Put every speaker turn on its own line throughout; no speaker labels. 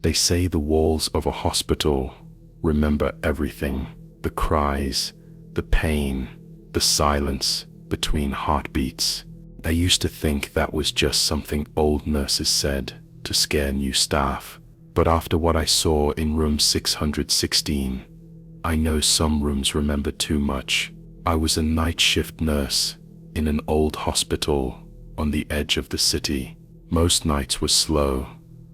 They say the walls of a hospital remember everything. The cries, the pain, the silence between heartbeats. I used to think that was just something old nurses said to scare new staff. But after what I saw in room 616, I know some rooms remember too much. I was a night shift nurse in an old hospital on the edge of the city. Most nights were slow,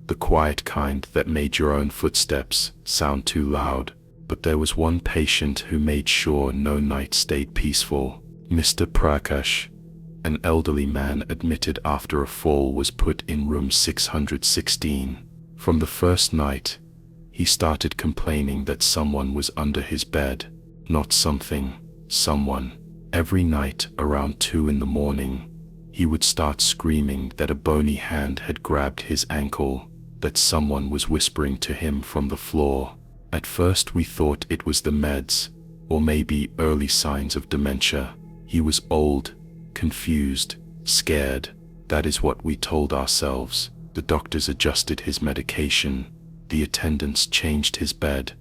the quiet kind that made your own footsteps sound too loud. But there was one patient who made sure no night stayed peaceful. Mr. Prakash, an elderly man admitted after a fall, was put in room 616. From the first night, he started complaining that someone was under his bed. Not something, someone. Every night around 2 in the morning, he would start screaming that a bony hand had grabbed his ankle, that someone was whispering to him from the floor. At first we thought it was the meds, or maybe early signs of dementia. He was old, confused, scared. That is what we told ourselves. The doctors adjusted his medication, the attendants changed his bed,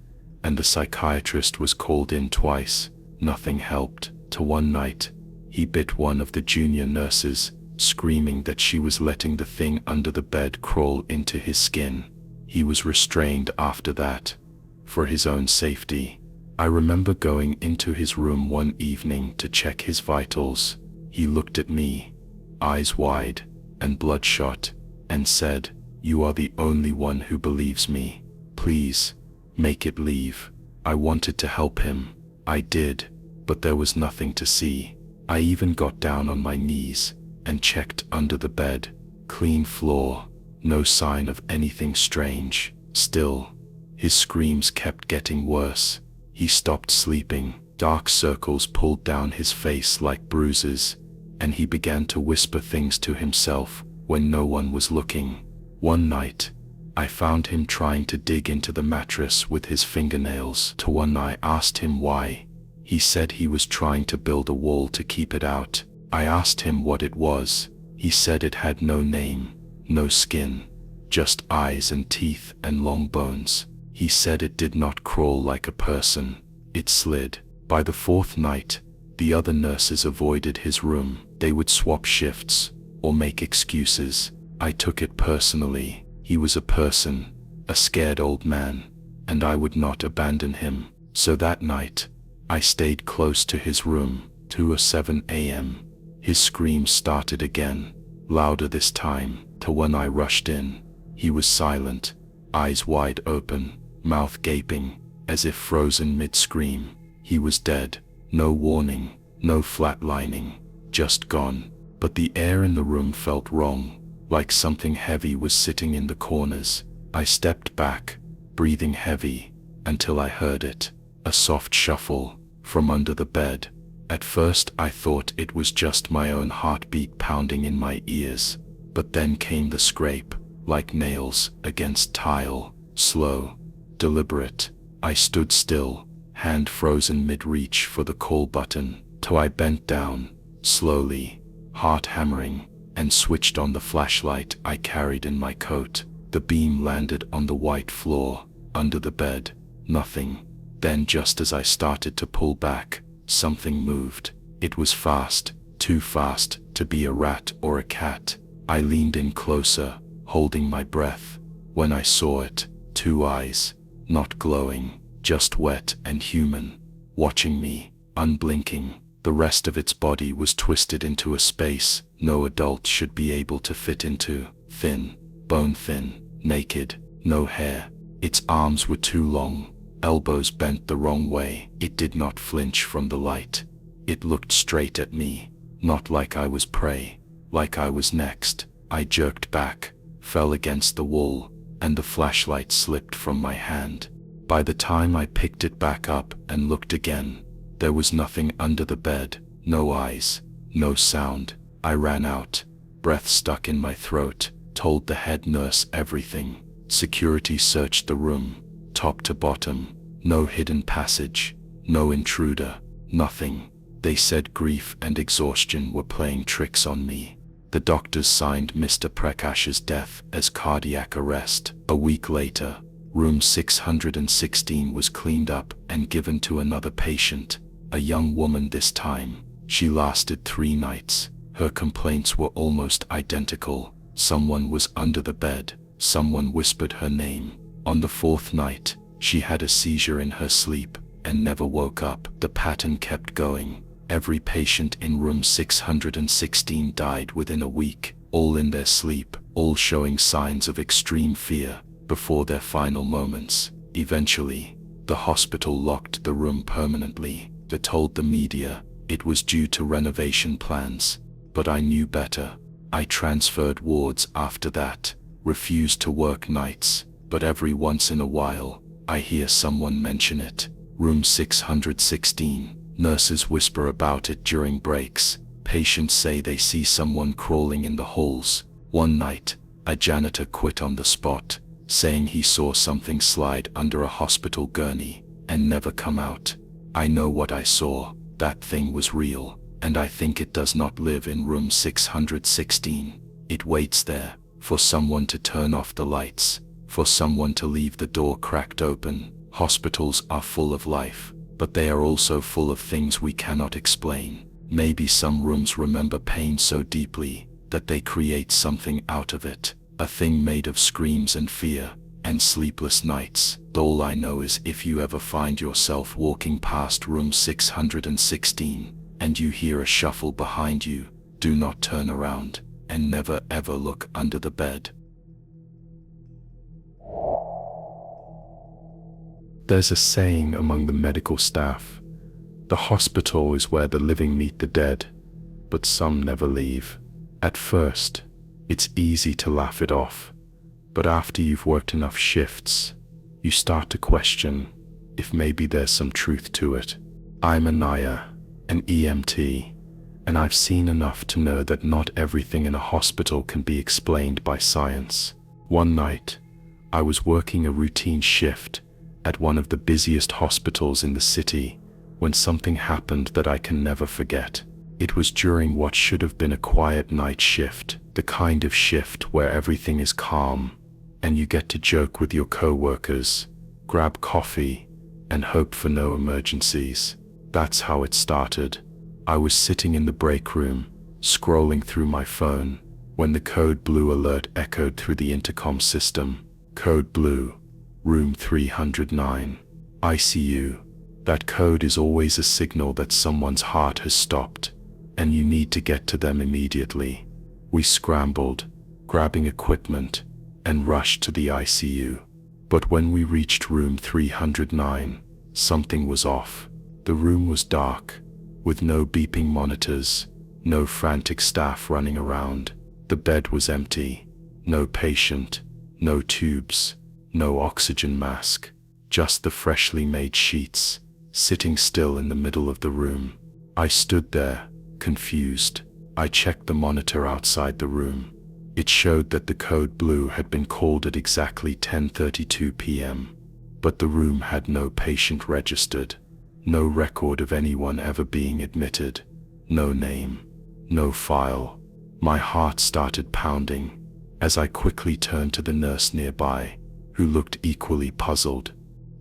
and the psychiatrist was called in twice. Nothing helped. Till one night, he bit one of the junior nurses, screaming that she was letting the thing under the bed crawl into his skin. He was restrained after that, for his own safety. I remember going into his room one evening to check his vitals. He looked at me, eyes wide and bloodshot, and said, "You are the only one who believes me. Please, make it leave." I wanted to help him. I did, but there was nothing to see. I even got down on my knees and checked under the bed. Clean floor, no sign of anything strange. Still, his screams kept getting worse. He stopped sleeping. Dark circles pulled down his face like bruises, and he began to whisper things to himself when no one was looking. One night, I found him trying to dig into the mattress with his fingernails. When I asked him why, he said he was trying to build a wall to keep it out. I asked him what it was. He said it had no name, no skin, just eyes and teeth and long bones. He said it did not crawl like a person, it slid. By the 4th night, the other nurses avoided his room. They would swap shifts or make excuses. I took it personally. He was a person, a scared old man, and I would not abandon him. So that night, I stayed close to his room. 2:07 a.m. His screams started again, louder this time. When I rushed in, he was silent, eyes wide open, mouth gaping, as if frozen mid-scream. He was dead. No warning, no flatlining, just gone. But the air in the room felt wrong, like something heavy was sitting in the corners. I stepped back, breathing heavy, until I heard it, a soft shuffle from under the bed. At first I thought it was just my own heartbeat pounding in my ears, but then came the scrape, like nails against tile, slow, deliberate. I stood still, hand frozen mid-reach for the call button, till I bent down, slowly, heart hammering, and switched on the flashlight I carried in my coat. The beam landed on the white floor, under the bed. Nothing. Then just as I started to pull back, something moved. It was fast, too fast to be a rat or a cat. I leaned in closer, holding my breath. When I saw it, 2 eyes, not glowing, just wet and human, watching me, unblinking. The rest of its body was twisted into a space no adult should be able to fit into. Thin, bone thin, naked, no hair. Its arms were too long, elbows bent the wrong way. It did not flinch from the light. It looked straight at me, not like I was prey, like I was next. I jerked back, fell against the wall, and the flashlight slipped from my hand. By the time I picked it back up and looked again, there was nothing under the bed, no eyes, no sound. I ran out, breath stuck in my throat, told the head nurse everything. Security searched the room, top to bottom, no hidden passage, no intruder, nothing. They said grief and exhaustion were playing tricks on me. The doctors signed Mr. Prakash's death as cardiac arrest. A week later, room 616 was cleaned up and given to another patient, a young woman this time. She lasted 3 nights. Her complaints were almost identical. Someone was under the bed. Someone whispered her name. On the 4th night, she had a seizure in her sleep and never woke up. The pattern kept going. Every patient in room 616 died within a week, all in their sleep, all showing signs of extreme fear before their final moments. Eventually, the hospital locked the room permanently. They told the media it was due to renovation plans, but I knew better. I transferred wards after that, refused to work nights, but every once in a while, I hear someone mention it. Room 616. Nurses whisper about it during breaks. Patients say they see someone crawling in the halls. One night, a janitor quit on the spot, saying he saw something slide under a hospital gurney and never come out. I know what I saw. That thing was real, and I think it does not live in room 616. It waits there, for someone to turn off the lights, for someone to leave the door cracked open. Hospitals are full of life, but they are also full of things we cannot explain. Maybe some rooms remember pain so deeply that they create something out of it, a thing made of screams and fear and sleepless nights. All I know is if you ever find yourself walking past room 616 and you hear a shuffle behind you, do not turn around and never ever look under the bed. There's a saying among the medical staff: the hospital is where the living meet the dead, but some never leave. At first, it's easy to laugh it off, but after you've worked enough shifts, you start to question if maybe there's some truth to it. I'm Anaya, an EMT, and I've seen enough to know that not everything in a hospital can be explained by science. One night, I was working a routine shift at one of the busiest hospitals in the city when something happened that I can never forget. It was during what should have been a quiet night shift, the kind of shift where everything is calm and you get to joke with your co-workers, grab coffee, and hope for no emergencies. That's how it started. I was sitting in the break room, scrolling through my phone, when the code blue alert echoed through the intercom system. Code blue, room 309, ICU. That code is always a signal that someone's heart has stopped, and you need to get to them immediately. We scrambled, grabbing equipment, and rushed to the ICU. But when we reached room 309, something was off. The room was dark, with no beeping monitors, no frantic staff running around. The bed was empty. No patient, no tubes, no oxygen mask, just the freshly made sheets, sitting still in the middle of the room. I stood there, confused. I checked the monitor outside the room. It showed that the code blue had been called at exactly 10:32 p.m., but the room had no patient registered, no record of anyone ever being admitted, no name, no file. My heart started pounding as I quickly turned to the nurse nearby, who looked equally puzzled.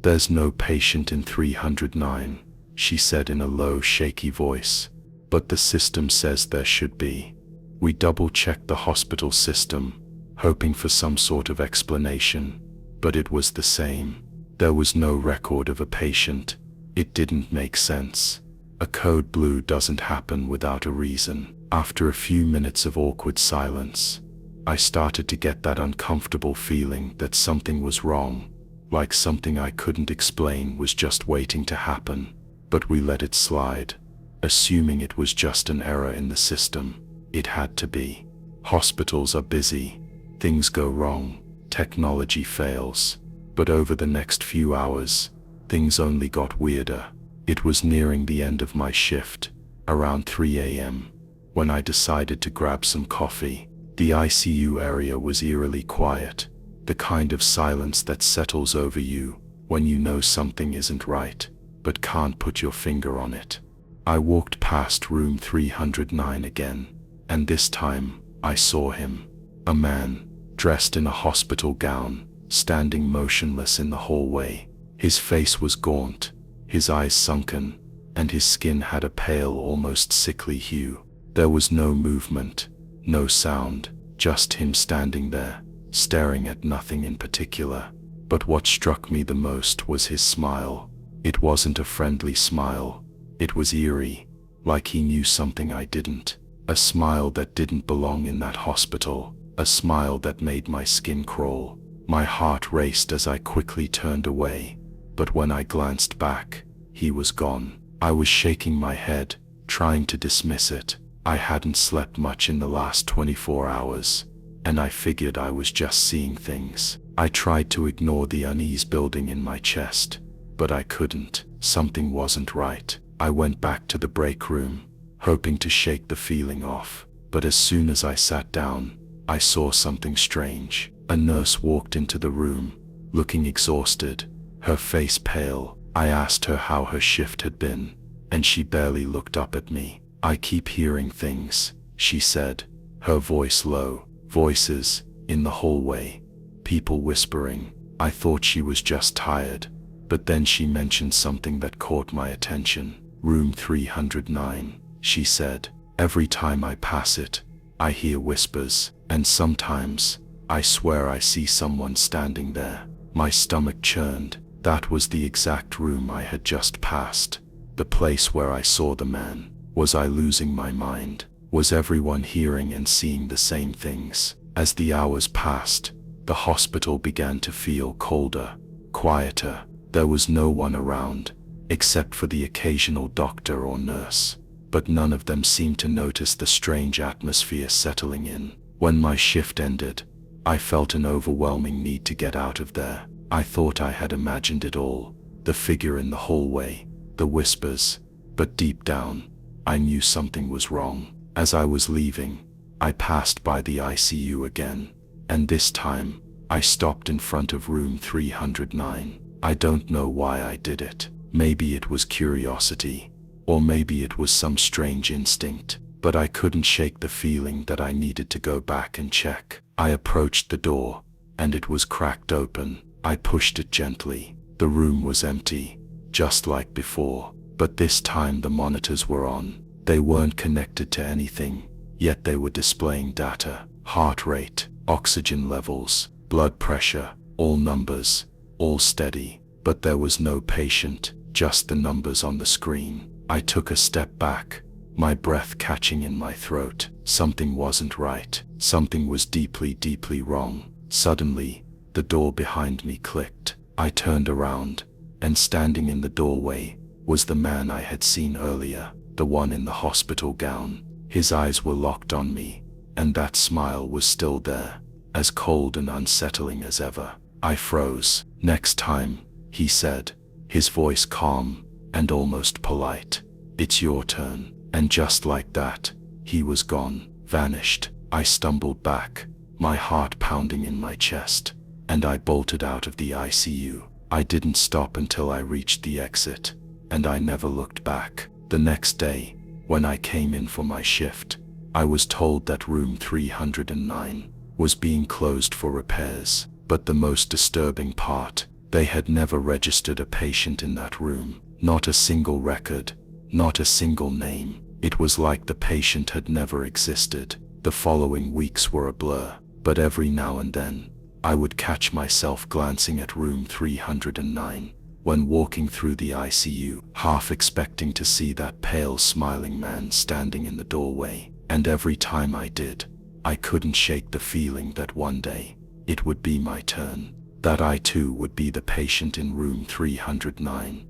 "There's no patient in 309, she said in a low, shaky voice. "But the system says there should be." We double-checked the hospital system, hoping for some sort of explanation, but it was the same. There was no record of a patient. It didn't make sense. A code blue doesn't happen without a reason. After a few minutes of awkward silence, I started to get that uncomfortable feeling that something was wrong, like something I couldn't explain was just waiting to happen. But we let it slide, assuming it was just an error in the system. It had to be. Hospitals are busy. Things go wrong. Technology fails. But over the next few hours, things only got weirder. It was nearing the end of my shift, around 3 a.m., when I decided to grab some coffee. The ICU area was eerily quiet, the kind of silence that settles over you when you know something isn't right, but can't put your finger on it. I walked past room 309 again, and this time I saw him. A man, dressed in a hospital gown, standing motionless in the hallway. His face was gaunt, his eyes sunken, and his skin had a pale, almost sickly hue. There was no movement, no sound, just him standing there, staring at nothing in particular. But what struck me the most was his smile. It wasn't a friendly smile. It was eerie, like he knew something I didn't. A smile that didn't belong in that hospital. A smile that made my skin crawl. My heart raced as I quickly turned away. But when I glanced back, he was gone. I was shaking my head, trying to dismiss it. I hadn't slept much in the last 24 hours, and I figured I was just seeing things. I tried to ignore the unease building in my chest, but I couldn't. Something wasn't right. I went back to the break room, hoping to shake the feeling off. But as soon as I sat down, I saw something strange. A nurse walked into the room, looking exhausted, her face pale. I asked her how her shift had been, and she barely looked up at me. "I keep hearing things," she said, her voice low. Voices in the hallway, people whispering. I thought she was just tired, but then she mentioned something that caught my attention. "Room 309, she said. "Every time I pass it, I hear whispers, and sometimes, I swear I see someone standing there." My stomach churned. That was the exact room I had just passed. The place where I saw the man. Was I losing my mind? Was everyone hearing and seeing the same things? As the hours passed, the hospital began to feel colder, quieter. There was no one around, except for the occasional doctor or nurse. But none of them seemed to notice the strange atmosphere settling in. When my shift ended, I felt an overwhelming need to get out of there. I thought I had imagined it all, the figure in the hallway, the whispers, but deep down, I knew something was wrong. As I was leaving, I passed by the ICU again, and this time, I stopped in front of room 309. I don't know why I did it. Maybe it was curiosity, or maybe it was some strange instinct, but I couldn't shake the feeling that I needed to go back and check. I approached the door, and it was cracked open. I pushed it gently. The room was empty, just like before, but this time the monitors were on. They weren't connected to anything, yet they were displaying data. Heart rate, oxygen levels, blood pressure, all numbers, all steady. But there was no patient, just the numbers on the screen. I took a step back, my breath catching in my throat. Something wasn't right. Something was deeply, deeply wrong. Suddenly, the door behind me clicked. I turned around, and standing in the doorway was the man I had seen earlier, the one in the hospital gown. His eyes were locked on me, and that smile was still there, as cold and unsettling as ever. I froze. "Next time," he said, his voice calm and almost polite. "It's your turn." And just like that, he was gone, vanished. I stumbled back, my heart pounding in my chest, and I bolted out of the ICU. I didn't stop until I reached the exit, and I never looked back. The next day, when I came in for my shift, I was told that room 309 was being closed for repairs. But the most disturbing part, they had never registered a patient in that room. Not a single record, not a single name. It was like the patient had never existed. The following weeks were a blur, but every now and then, I would catch myself glancing at room 309 when walking through the ICU, half expecting to see that pale, smiling man standing in the doorway. And every time I did, I couldn't shake the feeling that one day, it would be my turn, that I too would be the patient in room 309.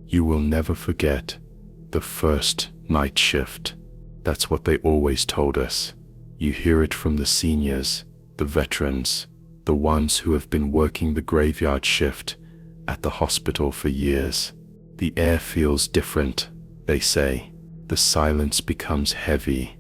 You will never forget the first night shift. That's what they always told us. You hear it from the seniors, the veterans, the ones who have been working the graveyard shift at the hospital for years. The air feels different, they say. The silence becomes heavy,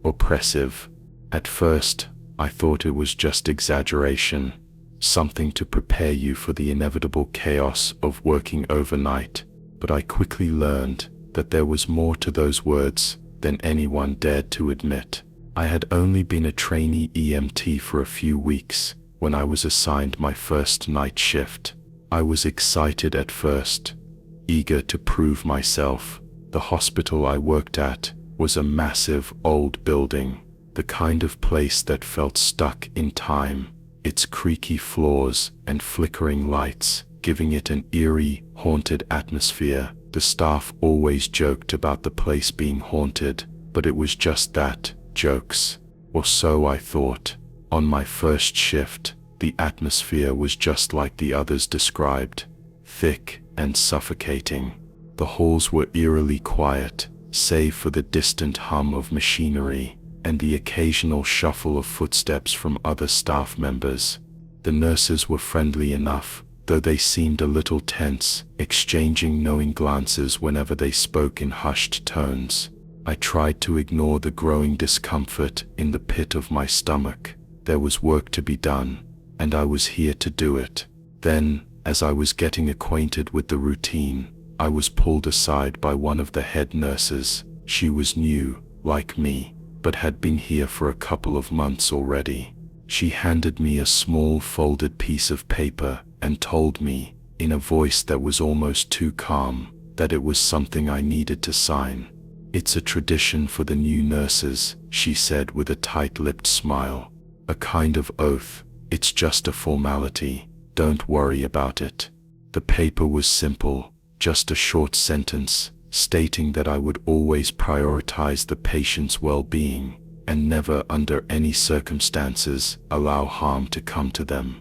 oppressive. At first, I thought it was just exaggeration, something to prepare you for the inevitable chaos of working overnight. But I quickly learned that there was more to those words than anyone dared to admit. I had only been a trainee EMT for a few weeks when I was assigned my first night shift. I was excited at first, eager to prove myself. The hospital I worked at was a massive old building, the kind of place that felt stuck in time, its creaky floors and flickering lights giving it an eerie, haunted atmosphere. The staff always joked about the place being haunted, but it was just that, jokes. Or so I thought. On my first shift, the atmosphere was just like the others described, thick and suffocating. The halls were eerily quiet, save for the distant hum of machinery and the occasional shuffle of footsteps from other staff members. The nurses were friendly enough, though they seemed a little tense, exchanging knowing glances whenever they spoke in hushed tones. I tried to ignore the growing discomfort in the pit of my stomach. There was work to be done, and I was here to do it. Then, as I was getting acquainted with the routine, I was pulled aside by one of the head nurses. She was new, like me, but had been here for a couple of months already. She handed me a small folded piece of paper and told me, in a voice that was almost too calm, that it was something I needed to sign. "It's a tradition for the new nurses," she said with a tight-lipped smile. "A kind of oath. It's just a formality. Don't worry about it." The paper was simple, just a short sentence, stating that I would always prioritize the patient's well-being and never under any circumstances allow harm to come to them.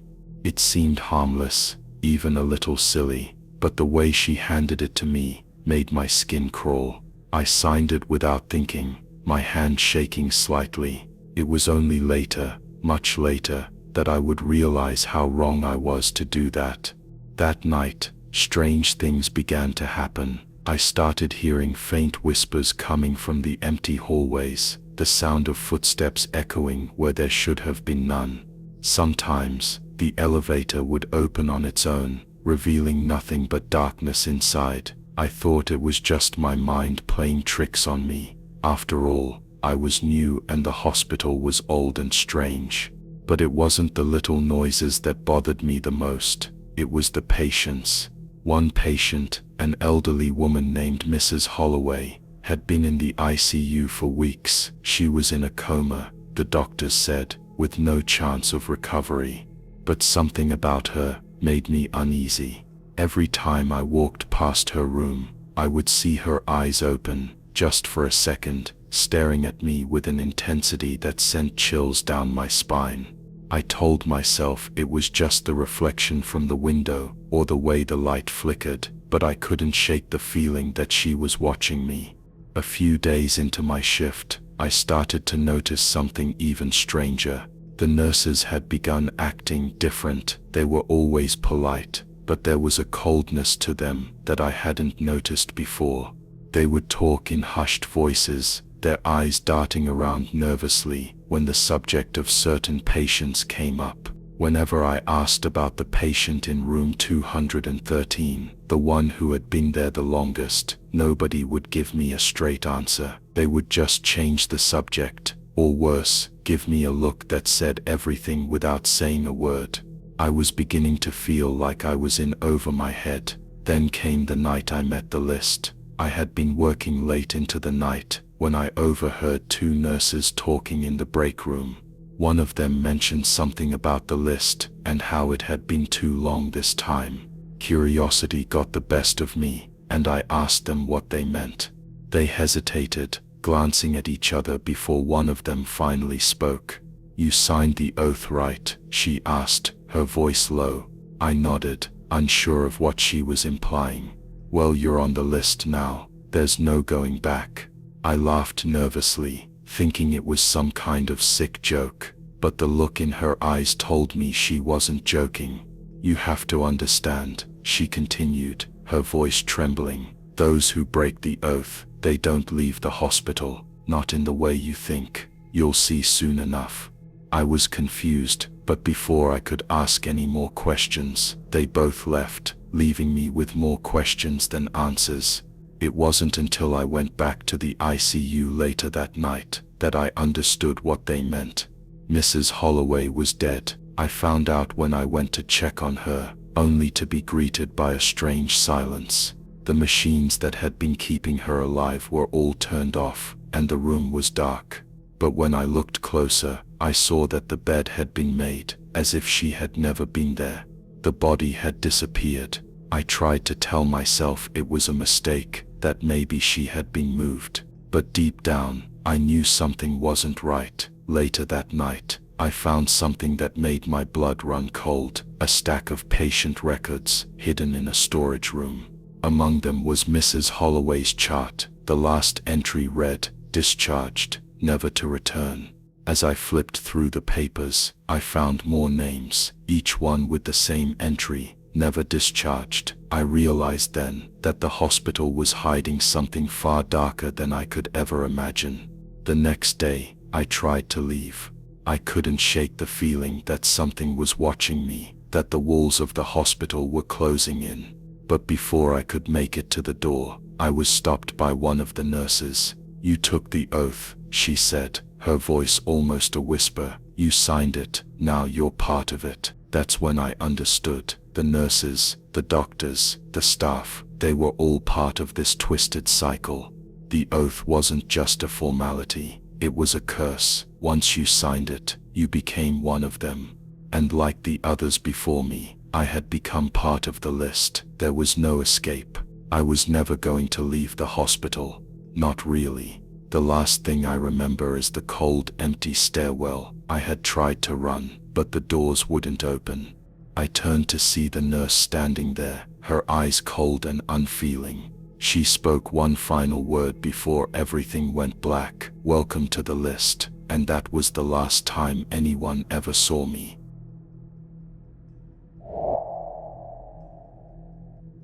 It seemed harmless, even a little silly, but the way she handed it to me made my skin crawl. I signed it without thinking, my hand shaking slightly. It was only later, much later, that I would realize how wrong I was to do that. That night, strange things began to happen. I started hearing faint whispers coming from the empty hallways, the sound of footsteps echoing where there should have been none. Sometimes, the elevator would open on its own, revealing nothing but darkness inside. I thought it was just my mind playing tricks on me. After all, I was new and the hospital was old and strange. But it wasn't the little noises that bothered me the most. It was the patients. One patient, an elderly woman named Mrs. Holloway, had been in the ICU for weeks. She was in a coma, the doctors said, with no chance of recovery. But something about her made me uneasy. Every time I walked past her room, I would see her eyes open, just for a second, staring at me with an intensity that sent chills down my spine. I told myself it was just the reflection from the window or the way the light flickered, but I couldn't shake the feeling that she was watching me. A few days into my shift, I started to notice something even stranger. The nurses had begun acting different. They were always polite, but there was a coldness to them that I hadn't noticed before. They would talk in hushed voices, their eyes darting around nervously when the subject of certain patients came up. Whenever I asked about the patient in room 213, the one who had been there the longest, nobody would give me a straight answer. They would just change the subject, or worse, give me a look that said everything without saying a word. I was beginning to feel like I was in over my head. Then came the night I met the list. I had been working late into the night when I overheard two nurses talking in the break room. One of them mentioned something about the list and how it had been too long this time. Curiosity got the best of me, and I asked them what they meant. They hesitated, glancing at each other before one of them finally spoke. "You signed the oath, right?" she asked, her voice low. I nodded, unsure of what she was implying. "Well, you're on the list now. There's no going back." I laughed nervously, thinking it was some kind of sick joke, but the look in her eyes told me she wasn't joking. "You have to understand," she continued, her voice trembling. "Those who break the oath, they don't leave the hospital, not in the way you think. You'll see soon enough." I was confused, but before I could ask any more questions, they both left, leaving me with more questions than answers. It wasn't until I went back to the ICU later that night that I understood what they meant. Mrs. Holloway was dead. I found out when I went to check on her, only to be greeted by a strange silence. The machines that had been keeping her alive were all turned off, and the room was dark. But when I looked closer, I saw that the bed had been made, as if she had never been there. The body had disappeared. I tried to tell myself it was a mistake, that maybe she had been moved. But deep down, I knew something wasn't right. Later that night, I found something that made my blood run cold, a stack of patient records hidden in a storage room. Among them was Mrs. Holloway's chart. The last entry read, "Discharged, never to return." As I flipped through the papers, I found more names, each one with the same entry, "Never discharged." I realized then that the hospital was hiding something far darker than I could ever imagine. The next day, I tried to leave. I couldn't shake the feeling that something was watching me, that the walls of the hospital were closing in. But before I could make it to the door, I was stopped by one of the nurses. "You took the oath," she said, her voice almost a whisper. "You signed it, now you're part of it." That's when I understood. The nurses, the doctors, the staff, they were all part of this twisted cycle. The oath wasn't just a formality, it was a curse. Once you signed it, you became one of them. And like the others before me, I had become part of the list. There was no escape. I was never going to leave the hospital. Not really. The last thing I remember is the cold, empty stairwell. I had tried to run, but the doors wouldn't open. I turned to see the nurse standing there, her eyes cold and unfeeling. She spoke one final word before everything went black. "Welcome to the list." And that was the last time anyone ever saw me.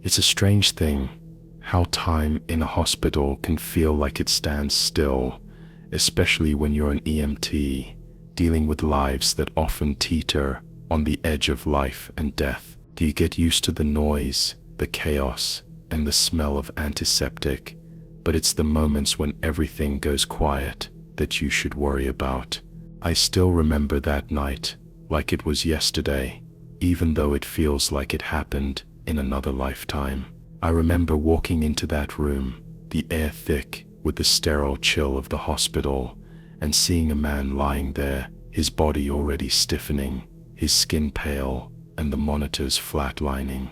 It's a strange thing, how time in a hospital can feel like it stands still, especially when you're an EMT, dealing with lives that often teeter on the edge of life and death. Do you get used to the noise, the chaos, and the smell of antiseptic? But it's the moments when everything goes quiet that you should worry about. I still remember that night, like it was yesterday, even though it feels like it happened in another lifetime. I remember walking into that room, the air thick with the sterile chill of the hospital, and seeing a man lying there, his body already stiffening, his skin pale, and the monitors flatlining.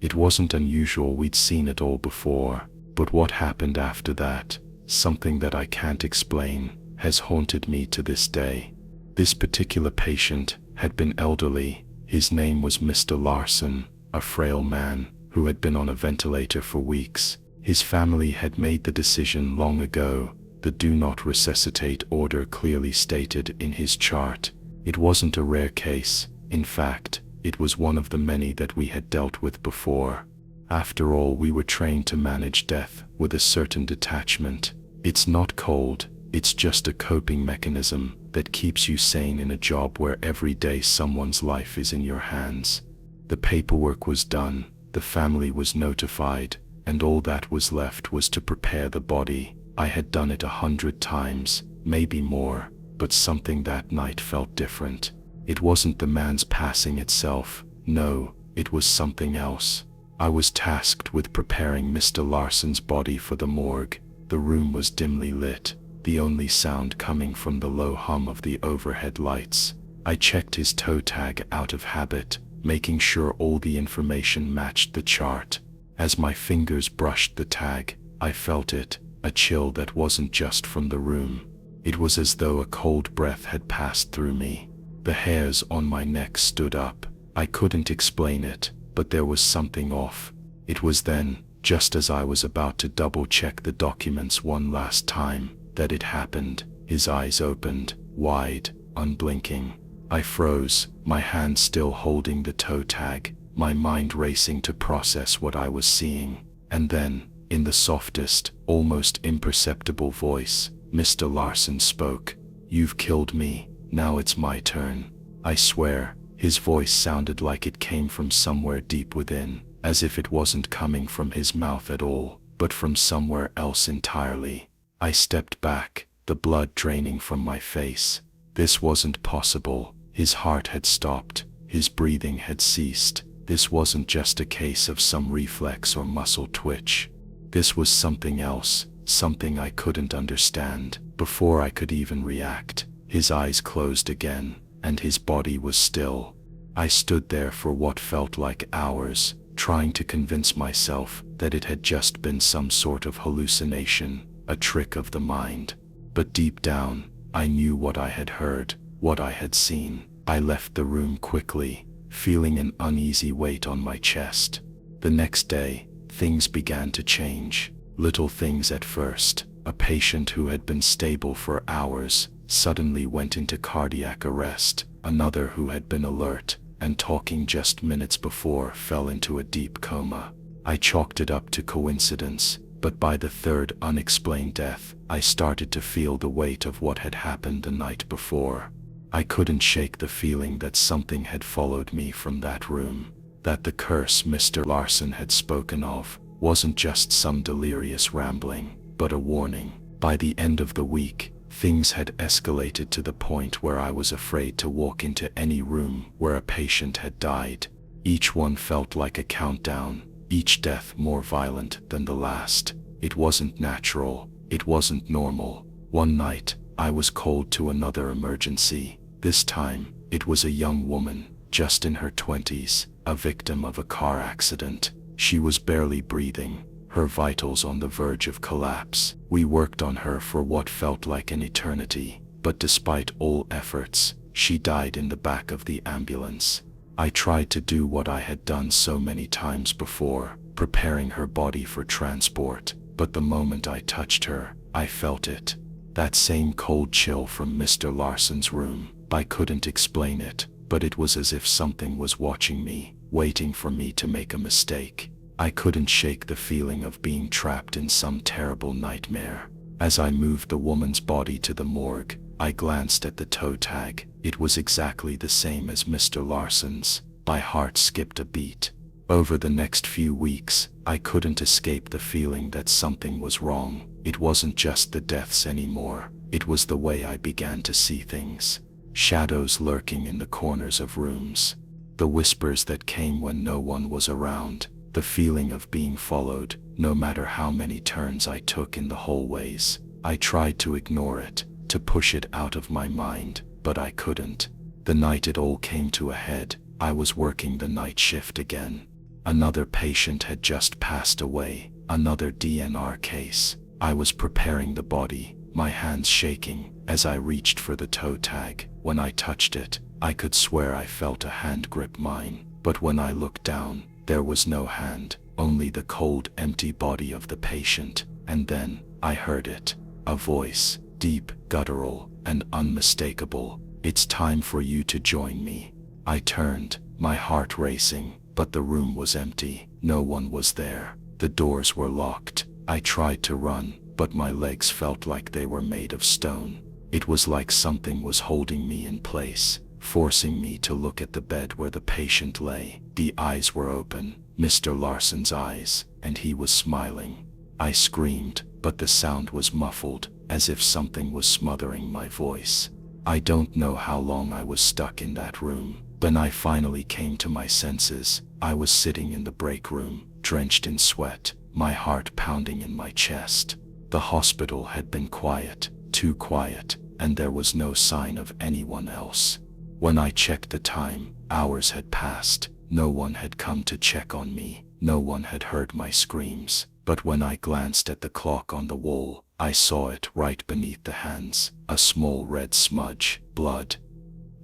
It wasn't unusual, we'd seen it all before, but what happened after that, something that I can't explain, has haunted me to this day. This particular patient had been elderly. His name was Mr. Larson, a frail man who had been on a ventilator for weeks. His family had made the decision long ago. The do not resuscitate order clearly stated in his chart. It wasn't a rare case. In fact, it was one of the many that we had dealt with before. After all, we were trained to manage death with a certain detachment. It's not cold, it's just a coping mechanism that keeps you sane in a job where every day someone's life is in your hands. The paperwork was done, the family was notified, and all that was left was to prepare the body. I had done it 100 times, maybe more, but something that night felt different. It wasn't the man's passing itself, no, it was something else. I was tasked with preparing Mr. Larson's body for the morgue. The room was dimly lit, the only sound coming from the low hum of the overhead lights. I checked his toe tag out of habit, making sure all the information matched the chart. As my fingers brushed the tag, I felt it, a chill that wasn't just from the room. It was as though a cold breath had passed through me. The hairs on my neck stood up. I couldn't explain it, but there was something off. It was then, just as I was about to double-check the documents one last time, that it happened. His eyes opened, wide, unblinking. I froze, my hand still holding the toe tag, my mind racing to process what I was seeing. And then, in the softest, almost imperceptible voice, Mr. Larson spoke. "You've killed me, now it's my turn." I swear, his voice sounded like it came from somewhere deep within, as if it wasn't coming from his mouth at all. but from somewhere else entirely. I stepped back, the blood draining from my face. This wasn't possible. His heart had stopped. His breathing had ceased. This wasn't just a case of some reflex or muscle twitch. This was something else, something I couldn't understand. Before I could even react, his eyes closed again, and his body was still. I stood there for what felt like hours, trying to convince myself that it had just been some sort of hallucination, a trick of the mind. But deep down, I knew what I had heard, what I had seen. I left the room quickly, feeling an uneasy weight on my chest. The next day, things began to change. Little things at first. A patient who had been stable for hours suddenly went into cardiac arrest. Another who had been alert and talking just minutes before fell into a deep coma. I chalked it up to coincidence, but by the third unexplained death, I started to feel the weight of what had happened the night before. I couldn't shake the feeling that something had followed me from that room, that the curse Mr. Larson had spoken of wasn't just some delirious rambling, but a warning. By the end of the week, things had escalated to the point where I was afraid to walk into any room where a patient had died. Each one felt like a countdown, each death more violent than the last. It wasn't natural, it wasn't normal. One night, I was called to another emergency. This time, it was a young woman, just in her 20s, a victim of a car accident. She was barely breathing, her vitals on the verge of collapse. We worked on her for what felt like an eternity, but despite all efforts, she died in the back of the ambulance. I tried to do what I had done so many times before, preparing her body for transport, but the moment I touched her, I felt it. That same cold chill from Mr. Larson's room. I couldn't explain it, but it was as if something was watching me, waiting for me to make a mistake. I couldn't shake the feeling of being trapped in some terrible nightmare. As I moved the woman's body to the morgue, I glanced at the toe tag. It was exactly the same as Mr. Larson's. My heart skipped a beat. Over the next few weeks, I couldn't escape the feeling that something was wrong. It wasn't just the deaths anymore. It was the way I began to see things. Shadows lurking in the corners of rooms. The whispers that came when no one was around. The feeling of being followed, no matter how many turns I took in the hallways. I tried to ignore it, to push it out of my mind, but I couldn't. The night it all came to a head, I was working the night shift again. Another patient had just passed away, another DNR case. I was preparing the body, my hands shaking, as I reached for the toe tag. When I touched it, I could swear I felt a hand grip mine, but when I looked down, there was no hand, only the cold, empty body of the patient. And then, I heard it. A voice, deep, guttural, and unmistakable. "It's time for you to join me." I turned, my heart racing, but the room was empty. No one was there. The doors were locked. I tried to run, but my legs felt like they were made of stone. It was like something was holding me in place, forcing me to look at the bed where the patient lay. The eyes were open, Mr. Larson's eyes, and he was smiling. I screamed, but the sound was muffled, as if something was smothering my voice. I don't know how long I was stuck in that room. When I finally came to my senses, I was sitting in the break room, drenched in sweat, my heart pounding in my chest. The hospital had been quiet, too quiet, and there was no sign of anyone else. When I checked the time, hours had passed. No one had come to check on me. No one had heard my screams. But when I glanced at the clock on the wall, I saw it right beneath the hands, a small red smudge, blood.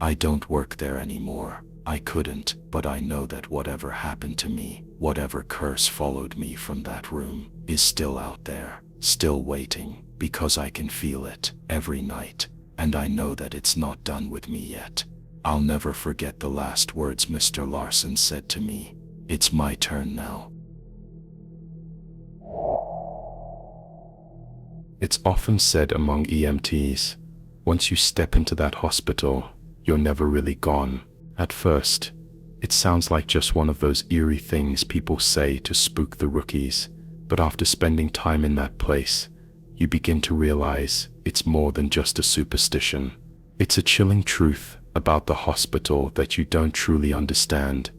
I don't work there anymore. I couldn't, but I know that whatever happened to me, whatever curse followed me from that room, is still out there, still waiting, because I can feel it every night, and I know that it's not done with me yet. I'll never forget the last words Mr. Larson said to me. "It's my turn now." It's often said among EMTs, once you step into that hospital, you're never really gone. At first, it sounds like just one of those eerie things people say to spook the rookies. But after spending time in that place, you begin to realize it's more than just a superstition. It's a chilling truth about the hospital that you don't truly understand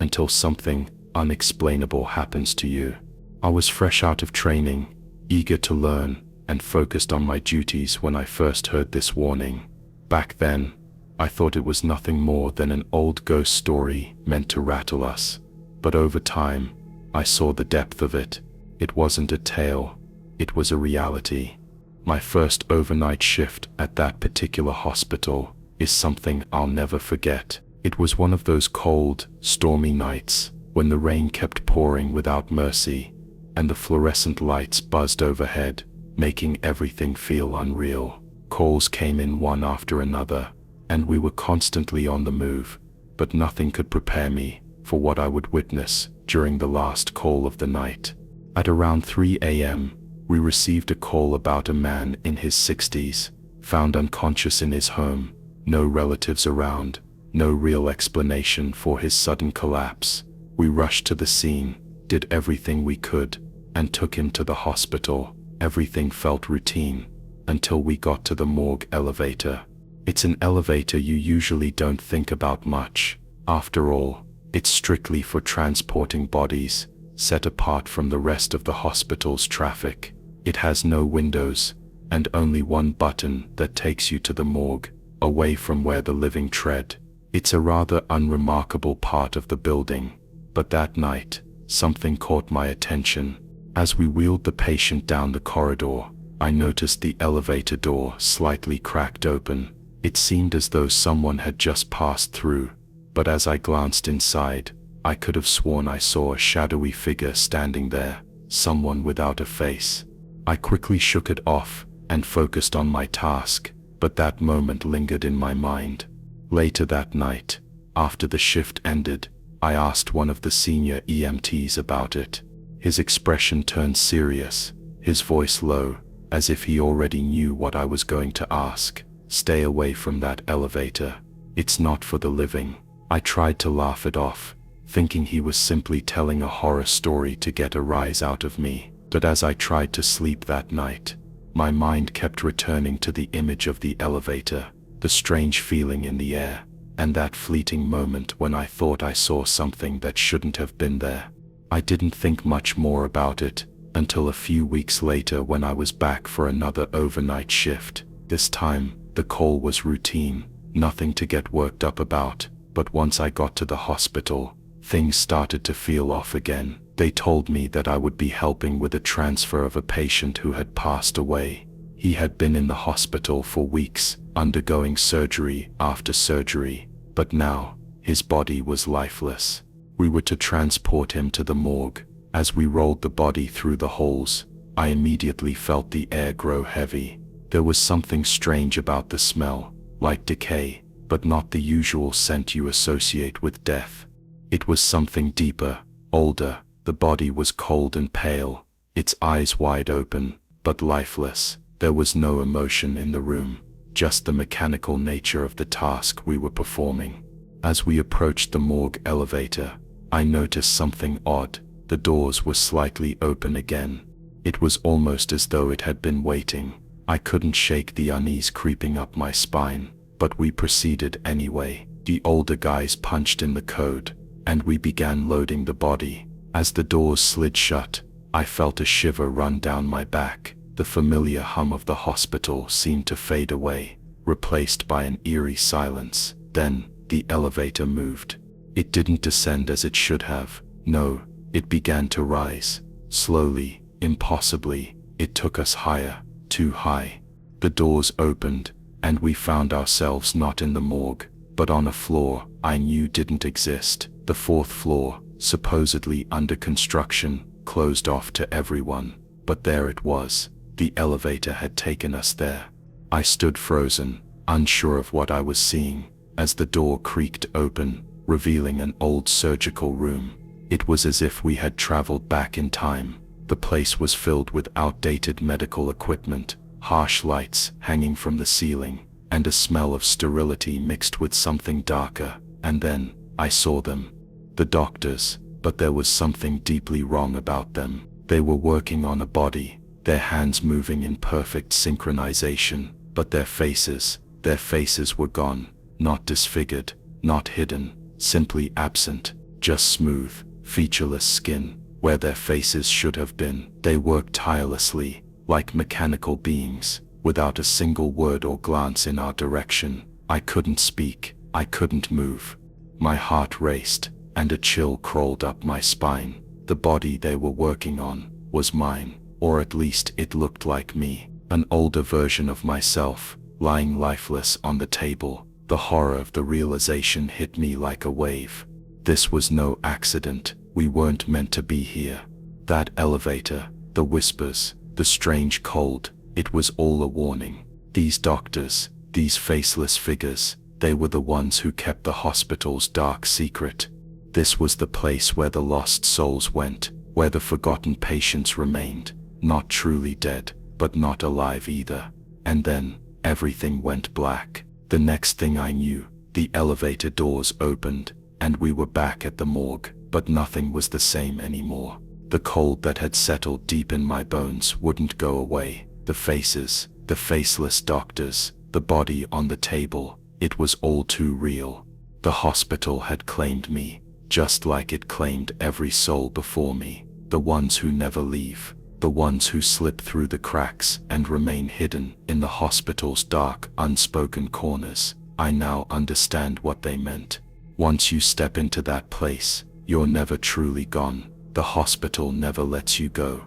until something unexplainable happens to you. I was fresh out of training, eager to learn, and focused on my duties when I first heard this warning. Back then, I thought it was nothing more than an old ghost story meant to rattle us. But over time, I saw the depth of it. It wasn't a tale, it was a reality. My first overnight shift at that particular hospital is something I'll never forget. It was one of those cold, stormy nights when the rain kept pouring without mercy, and the fluorescent lights buzzed overhead, making everything feel unreal. Calls came in one after another, and we were constantly on the move, but nothing could prepare me for what I would witness during the last call of the night. At around 3 a.m., we received a call about a man in his 60s, found unconscious in his home, no relatives around, no real explanation for his sudden collapse. We rushed to the scene, did everything we could, and took him to the hospital. Everything felt routine, until we got to the morgue elevator. It's an elevator you usually don't think about much. After all, it's strictly for transporting bodies, set apart from the rest of the hospital's traffic. It has no windows, and only one button that takes you to the morgue, away from where the living tread. It's a rather unremarkable part of the building, but that night, something caught my attention. As we wheeled the patient down the corridor, I noticed the elevator door slightly cracked open. It seemed as though someone had just passed through, but as I glanced inside, I could have sworn I saw a shadowy figure standing there, someone without a face. I quickly shook it off and focused on my task, but that moment lingered in my mind. Later that night, after the shift ended, I asked one of the senior EMTs about it. His expression turned serious, his voice low, as if he already knew what I was going to ask. "Stay away from that elevator. It's not for the living." I tried to laugh it off, thinking he was simply telling a horror story to get a rise out of me. But as I tried to sleep that night, my mind kept returning to the image of the elevator, the strange feeling in the air, and that fleeting moment when I thought I saw something that shouldn't have been there. I didn't think much more about it until a few weeks later when I was back for another overnight shift. This time, the call was routine, nothing to get worked up about, but once I got to the hospital, things started to feel off again. They told me that I would be helping with a transfer of a patient who had passed away. He had been in the hospital for weeks, undergoing surgery after surgery, but now, his body was lifeless. We were to transport him to the morgue. As we rolled the body through the holes, I immediately felt the air grow heavy. There was something strange about the smell, like decay, but not the usual scent you associate with death. It was something deeper, older. The body was cold and pale, its eyes wide open, but lifeless. There was no emotion in the room, just the mechanical nature of the task we were performing. As we approached the morgue elevator, I noticed something odd. The doors were slightly open again. It was almost as though it had been waiting. I couldn't shake the unease creeping up my spine, but we proceeded anyway. The older guys punched in the code, and we began loading the body. As the doors slid shut, I felt a shiver run down my back. The familiar hum of the hospital seemed to fade away, replaced by an eerie silence. Then, the elevator moved. It didn't descend as it should have. No, it began to rise. Slowly, impossibly, it took us higher, too high. The doors opened, and we found ourselves not in the morgue, but on a floor I knew didn't exist. The fourth floor, supposedly under construction, closed off to everyone, but there it was. The elevator had taken us there. I stood frozen, unsure of what I was seeing, as the door creaked open, revealing an old surgical room. It was as if we had traveled back in time. The place was filled with outdated medical equipment, harsh lights hanging from the ceiling, and a smell of sterility mixed with something darker. And then, I saw them. The doctors, but there was something deeply wrong about them. They were working on a body, their hands moving in perfect synchronization, but their faces were gone, not disfigured, not hidden, simply absent, just smooth, featureless skin, where their faces should have been. They worked tirelessly, like mechanical beings, without a single word or glance in our direction. I couldn't speak, I couldn't move. My heart raced, and a chill crawled up my spine. The body they were working on was mine, or at least it looked like me, an older version of myself, lying lifeless on the table. The horror of the realization hit me like a wave. This was no accident, we weren't meant to be here. That elevator, the whispers, the strange cold, it was all a warning. These doctors, these faceless figures, they were the ones who kept the hospital's dark secret. This was the place where the lost souls went, where the forgotten patients remained, not truly dead, but not alive either. And then, everything went black. The next thing I knew, the elevator doors opened, and we were back at the morgue, but nothing was the same anymore. The cold that had settled deep in my bones wouldn't go away. The faces, the faceless doctors, the body on the table, it was all too real. The hospital had claimed me, just like it claimed every soul before me, the ones who never leave, the ones who slip through the cracks and remain hidden in the hospital's dark, unspoken corners. I now understand what they meant. Once you step into that place, you're never truly gone. The hospital never lets you go.